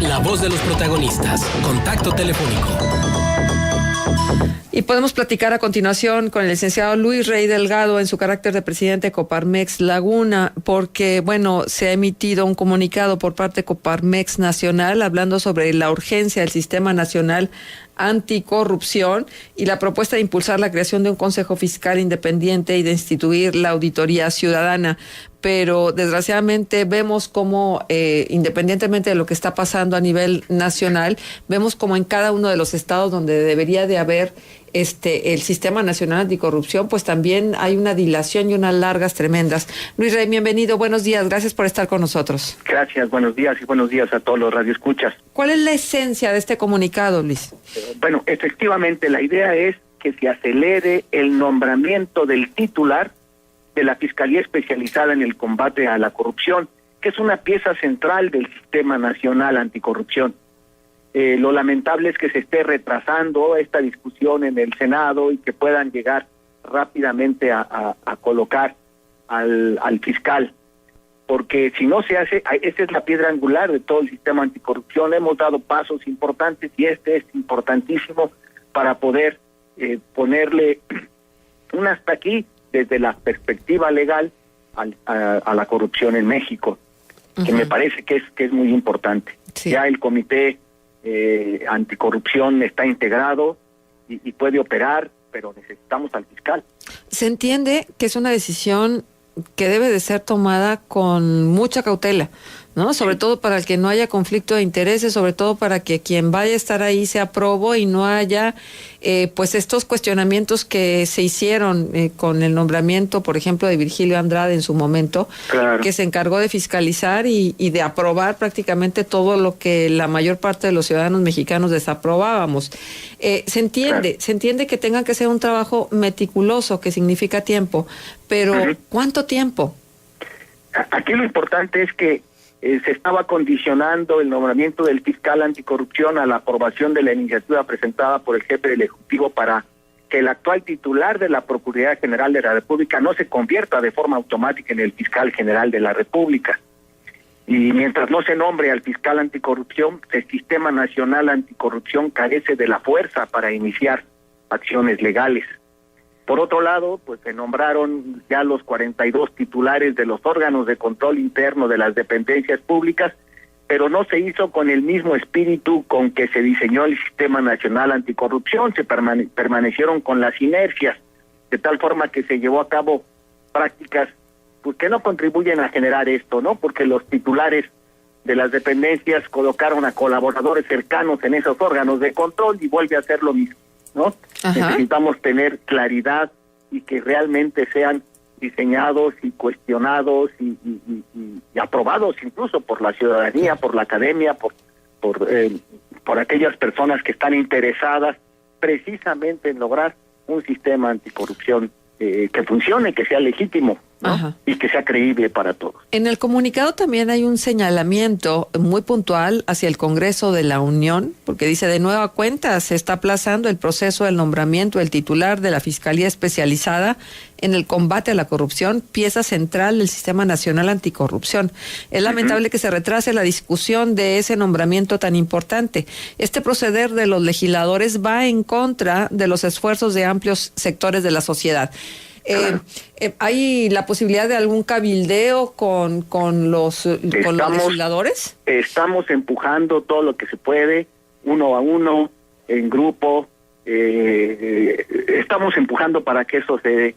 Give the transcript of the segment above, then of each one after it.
La voz de los protagonistas. Contacto telefónico. Y podemos platicar a continuación con el licenciado Luis Rey Delgado en su carácter de presidente de Coparmex Laguna, porque, bueno, se ha emitido un comunicado por parte de Coparmex Nacional hablando sobre la urgencia del Sistema Nacional Anticorrupción y la propuesta de impulsar la creación de un Consejo Fiscal independiente y de instituir la auditoría ciudadana. Pero desgraciadamente vemos como, independientemente de lo que está pasando a nivel nacional, vemos como en cada uno de los estados donde debería de haber el Sistema Nacional Anticorrupción, pues también hay una dilación y unas largas tremendas. Luis Rey, bienvenido, buenos días, gracias por estar con nosotros. Gracias, buenos días y buenos días a todos los radioescuchas. ¿Cuál es la esencia de este comunicado, Luis? Bueno, efectivamente la idea es que se acelere el nombramiento del titular de la Fiscalía Especializada en el Combate a la Corrupción, que es una pieza central del Sistema Nacional Anticorrupción. Lo lamentable es que se esté retrasando esta discusión en el Senado y que puedan llegar rápidamente a colocar al fiscal, porque si no se hace, esta es la piedra angular de todo el sistema anticorrupción. Hemos dado pasos importantes y este es importantísimo para poder ponerle un hasta aquí desde la perspectiva legal a la corrupción en México, que me parece que es muy importante. Sí. Ya el comité anticorrupción está integrado y puede operar, pero necesitamos al fiscal. Se entiende que es una decisión que debe de ser tomada con mucha cautela, ¿no? Sobre todo para que no haya conflicto de intereses, sobre todo para que quien vaya a estar ahí sea probo y no haya pues estos cuestionamientos que se hicieron con el nombramiento, por ejemplo, de Virgilio Andrade en su momento, claro, que se encargó de fiscalizar y de aprobar prácticamente todo lo que la mayor parte de los ciudadanos mexicanos desaprobábamos. Se entiende que tengan que ser un trabajo meticuloso, que significa tiempo, pero ¿cuánto tiempo? Aquí lo importante es que se estaba condicionando el nombramiento del fiscal anticorrupción a la aprobación de la iniciativa presentada por el jefe del Ejecutivo para que el actual titular de la Procuraduría General de la República no se convierta de forma automática en el fiscal general de la República. Y mientras no se nombre al fiscal anticorrupción, el Sistema Nacional Anticorrupción carece de la fuerza para iniciar acciones legales. Por otro lado, pues se nombraron ya los 42 titulares de los órganos de control interno de las dependencias públicas, pero no se hizo con el mismo espíritu con que se diseñó el Sistema Nacional Anticorrupción. Se permanecieron con las inercias, de tal forma que se llevó a cabo prácticas pues, que no contribuyen a generar esto, ¿no? Porque los titulares de las dependencias colocaron a colaboradores cercanos en esos órganos de control y vuelve a hacer lo mismo, ¿no? Necesitamos tener claridad y que realmente sean diseñados y cuestionados y aprobados incluso por la ciudadanía, por la academia, por aquellas personas que están interesadas precisamente en lograr un sistema anticorrupción que funcione, que sea legítimo, ¿no? Y que sea creíble para todos. En el comunicado también hay un señalamiento muy puntual hacia el Congreso de la Unión, porque dice: de nueva cuenta se está aplazando el proceso del nombramiento del titular de la Fiscalía Especializada en el Combate a la Corrupción, pieza central del Sistema Nacional Anticorrupción. Es lamentable que se retrase la discusión de ese nombramiento tan importante. Este proceder de los legisladores va en contra de los esfuerzos de amplios sectores de la sociedad. ¿Hay la posibilidad de algún cabildeo con los legisladores? Estamos empujando todo lo que se puede, uno a uno, en grupo. Estamos empujando para que eso se dé.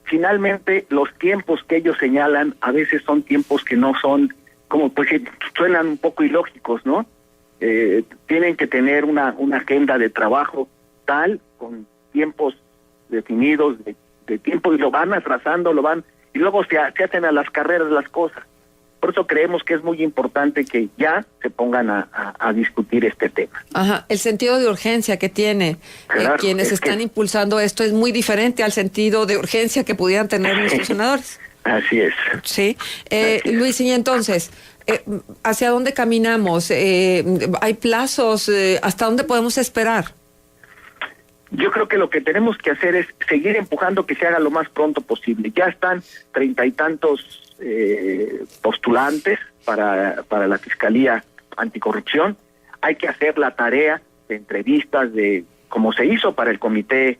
Finalmente, los tiempos que ellos señalan a veces son tiempos que no son, como pues suenan un poco ilógicos, ¿no? Tienen que tener una agenda de trabajo tal, con tiempos definidos de tiempo, y lo van atrasando, y luego se hacen a las carreras las cosas. Por eso creemos que es muy importante que ya se pongan a discutir este tema. El sentido de urgencia que tiene quienes están impulsando esto es muy diferente al sentido de urgencia que pudieran tener nuestros senadores. Así es. Sí. Luis, y entonces, ¿hacia dónde caminamos? ¿Hay plazos? ¿Hasta dónde podemos esperar? Yo creo que lo que tenemos que hacer es seguir empujando que se haga lo más pronto posible. Ya están 30 y tantos postulantes para la Fiscalía anticorrupción, hay que hacer la tarea de entrevistas, de como se hizo para el Comité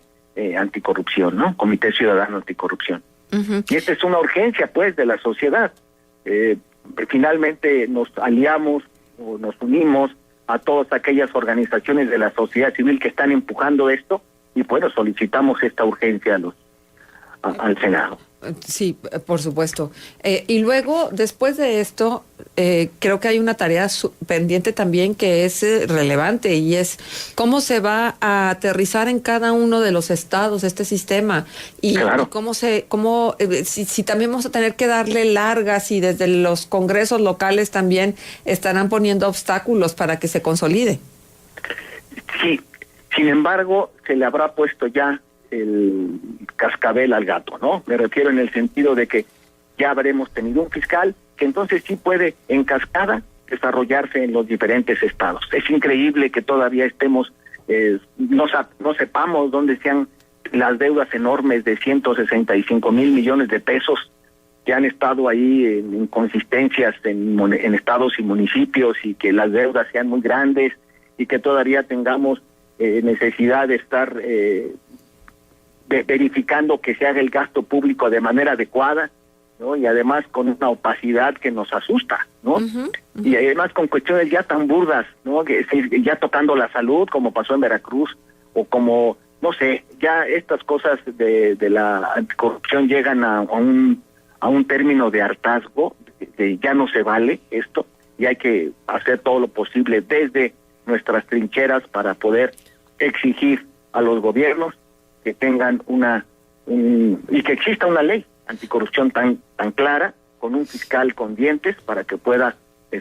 Anticorrupción, ¿no? Comité Ciudadano Anticorrupción. Uh-huh. Y esta es una urgencia, pues, de la sociedad. Finalmente nos aliamos o nos unimos a todas aquellas organizaciones de la sociedad civil que están empujando esto y, bueno, solicitamos esta urgencia al Senado. Sí, por supuesto. Y luego, después de esto, creo que hay una tarea pendiente también que es relevante y es cómo se va a aterrizar en cada uno de los estados este sistema y, claro. y si también vamos a tener que darle largas y desde los congresos locales también estarán poniendo obstáculos para que se consolide. Sí, sin embargo, se le habrá puesto ya el cascabel al gato, ¿no? Me refiero en el sentido de que ya habremos tenido un fiscal que entonces sí puede en cascada desarrollarse en los diferentes estados. Es increíble que todavía estemos, no sepamos dónde sean las deudas enormes de 165 mil millones de pesos que han estado ahí en inconsistencias en estados y municipios y que las deudas sean muy grandes y que todavía tengamos necesidad de estar verificando que se haga el gasto público de manera adecuada, ¿no? Y además con una opacidad que nos asusta, ¿no? Uh-huh, uh-huh. Y además con cuestiones ya tan burdas, ¿no? Que ya tocando la salud, como pasó en Veracruz, o como, no sé, ya estas cosas de la anticorrupción llegan a un término de hartazgo, de ya no se vale esto, y hay que hacer todo lo posible desde nuestras trincheras para poder exigir a los gobiernos que tengan y que exista una ley anticorrupción tan clara, con un fiscal con dientes para que pueda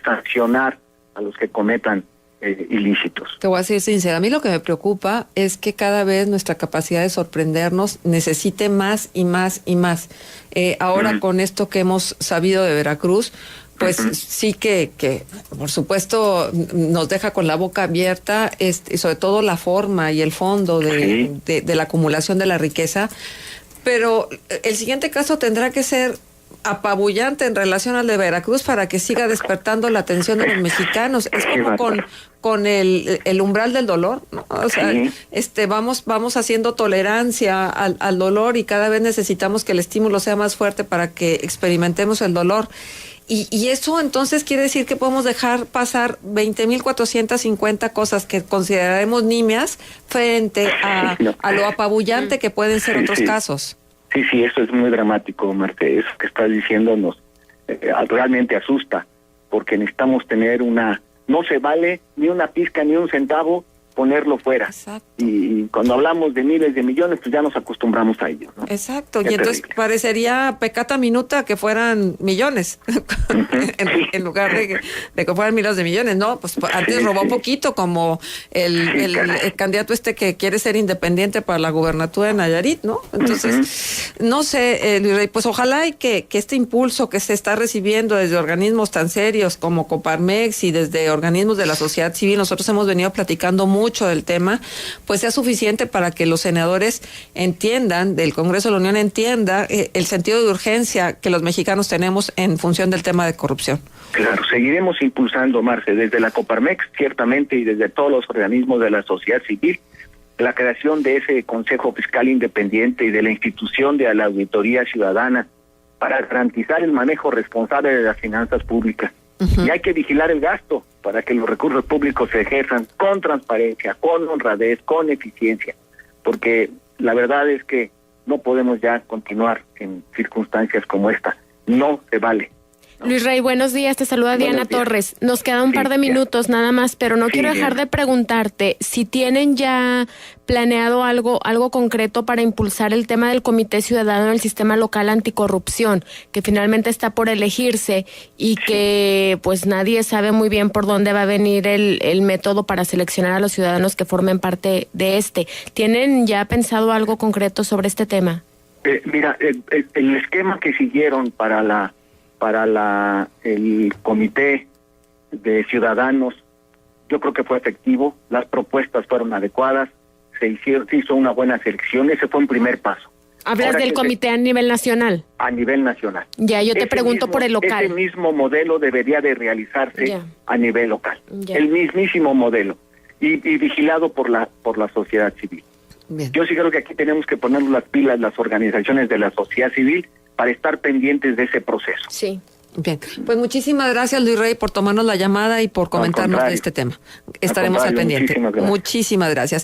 sancionar a los que cometan ilícitos. Te voy a decir sincera, a mí lo que me preocupa es que cada vez nuestra capacidad de sorprendernos necesite más y más y más. Ahora con esto que hemos sabido de Veracruz, pues sí que por supuesto nos deja con la boca abierta, y sobre todo la forma y el fondo de la acumulación de la riqueza, pero el siguiente caso tendrá que ser apabullante en relación al de Veracruz para que siga despertando la atención de los mexicanos. Es como con el umbral del dolor, ¿no? O sea, vamos haciendo tolerancia al dolor y cada vez necesitamos que el estímulo sea más fuerte para que experimentemos el dolor. Y eso entonces quiere decir que podemos dejar pasar 20,450 cosas que consideraremos nimias frente a lo apabullante que pueden ser otros casos. Sí, eso es muy dramático, Marte. Eso que estás diciendo nos realmente asusta, porque necesitamos tener no se vale ni una pizca ni un centavo ponerlo fuera. Exacto. Y cuando hablamos de miles de millones, pues ya nos acostumbramos a ello, ¿no? Exacto, y entonces parecería peccata minuta que fueran millones, en lugar de que fueran miles de millones, ¿no? Pues antes robó poquito, como el candidato que quiere ser independiente para la gubernatura de Nayarit, ¿no? Entonces, no sé, Luis Rey, pues ojalá y que este impulso que se está recibiendo desde organismos tan serios como Coparmex y desde organismos de la sociedad civil, nosotros hemos venido platicando mucho del tema, pues sea suficiente para que los senadores entiendan, del Congreso de la Unión entienda el sentido de urgencia que los mexicanos tenemos en función del tema de corrupción. Claro, seguiremos impulsando, Marce, desde la Coparmex, ciertamente, y desde todos los organismos de la sociedad civil, la creación de ese Consejo Fiscal Independiente y de la institución de la Auditoría Ciudadana para garantizar el manejo responsable de las finanzas públicas. Y hay que vigilar el gasto para que los recursos públicos se ejerzan con transparencia, con honradez, con eficiencia, porque la verdad es que no podemos ya continuar en circunstancias como esta. No se vale. ¿No? Luis Rey, buenos días, te saluda Diana Torres. Nos queda un par de minutos nada más, pero no quiero dejar de preguntarte si tienen ya planeado algo concreto para impulsar el tema del Comité Ciudadano del Sistema Local Anticorrupción, que finalmente está por elegirse y que pues nadie sabe muy bien por dónde va a venir el método para seleccionar a los ciudadanos que formen parte de este. ¿Tienen ya pensado algo concreto sobre este tema? Mira, el esquema que siguieron para el Comité de Ciudadanos, yo creo que fue efectivo, las propuestas fueron adecuadas, se hizo una buena selección, ese fue un primer paso. Hablas Ahora del que comité a nivel nacional. a nivel nacional. Ya, yo te Ese pregunto mismo- por el local. Ese mismo modelo debería de realizarse Ya. a nivel local. Ya. El mismísimo modelo. Y vigilado por la sociedad civil. Bien. Yo sí creo que aquí tenemos que ponernos las pilas las organizaciones de la sociedad civil para estar pendientes de ese proceso. Sí. Bien, pues muchísimas gracias, Luis Rey, por tomarnos la llamada y por comentarnos de contrario. este tema. Estaremos al contrario, pendiente. muchísimas gracias. Muchísimas gracias.